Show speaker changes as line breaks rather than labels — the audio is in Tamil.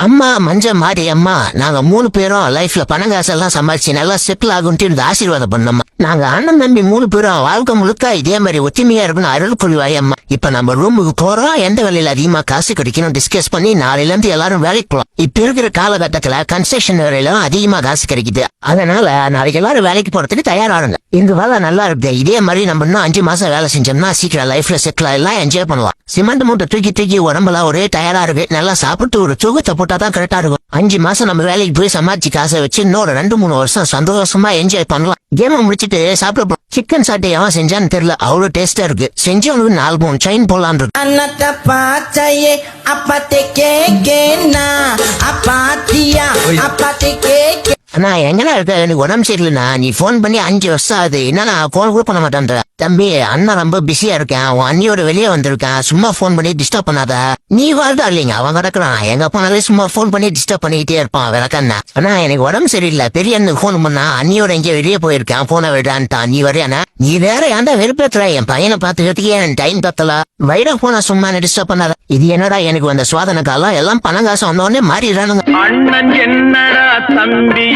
அம்மா மஞ்ச மாடி அம்மா நாங்க 3 பேரும் லைஃப்ல பணம் காசெல்லாம் சம்பாதிச்சு நல்லா செட்டில் ஆகும்ட்டு இந்த ஆசீர்வாதம் பண்ணோம்மா. நாங்க அண்ணன் தம்பி 3 பேரும் வாழ்க்கை முழுக்க இதே மாதிரி ஒற்றுமையா இருக்கணும் அருள் புரிவாய் அம்மா. இப்ப நம்ம ரூமுக்கு போறோம், எந்த வேலையில அதிகமா காசு கிடைக்கணும் டிஸ்கஸ் பண்ணி நாளையில இருந்து எல்லாரும் வேலைக்கு போலாம். இப்ப இருக்கிற காலகட்டத்துல கன்ஸ்ட்ரக்ஷன் வேலையில அதிகமா காசு கிடைக்குது. அதனால நாளைக்கு எல்லாரும் வேலைக்கு போறதுக்கு தயாராகுங்க. இந்த வேலை நல்லா இருக்கு. இதே மாதிரி நம்ம இன்னும் 5 மாசம் வேலை செஞ்சோம்னா சீக்கிரம் லைஃப்ல செட்டில் எல்லாம் என்ஜாய் பண்ணலாம். சிமெண்ட் மூட்டை தூக்கி தூக்கி உடம்புல ஒரே டயரா இருக்கு. நல்லா சாப்பிட்டு ஒரு தூக்கத்தை போட்டாதான் கரெக்டா இருக்கும். 5 மாசம் நம்ம வேலைக்கு போய் சமாளிச்சு காசை வச்சு இன்னொரு 2-3 வருஷம் சந்தோஷமா என்ஜாய் பண்ணலாம். கேம முடிச்சிட்டு சாப்பிட சிக்கன் சாட்டை எவன் செஞ்சான்னு தெரியல, அவ்வளவு டேஸ்டா இருக்கு. செஞ்சவனுக்கு 4 பவுன் செயின் போலான் இருக்கு. அண்ணா எங்கண்ணா இருக்க? எனக்கு உடம்பு சரியில்லைண்ணா. நீ போன் பண்ணி 5 வருஷம் ஆகுது. என்னன்னா போன் கூட பண்ண மாட்டேன். தம்பி அண்ணன் ரொம்ப பிஸியா இருக்கேன், உன் அண்ணியோட வெளியே வந்திருக்கேன், சும்மா போன் பண்ணி டிஸ்டர்ப் பண்ணாத. நீ வாழ்தா இல்லைங்க, அவன் கிடக்குறான். எங்க போனாலே சும்மா போன் பண்ணி டிஸ்டர்ப் பண்ணிக்கிட்டே இருப்பான் விளக்கண்ணா. அண்ணா எனக்கு உடம்பு சரியில்லை, பெரிய அண்ணனுக்கு போன் பண்ணா அண்ணியோட எங்கேயோ வெளியே போயிருக்கேன், போன விடான்ட்டான். நீ வரையானா? நீ வேற ஏன்டா வெறுப்பேத்துற? என் பையனை பார்த்துக்கிறதுக்கே என் டைம் பத்தல. வைர போனா சும்மா டிஸ்டர்ப் பண்ணாத. இது என்னடா எனக்கு வந்த சுவாதன காலம், எல்லாம் பணம் காசு வந்தோடனே மாறிடுறானுங்க.
அண்ணன் என்னடா தம்பி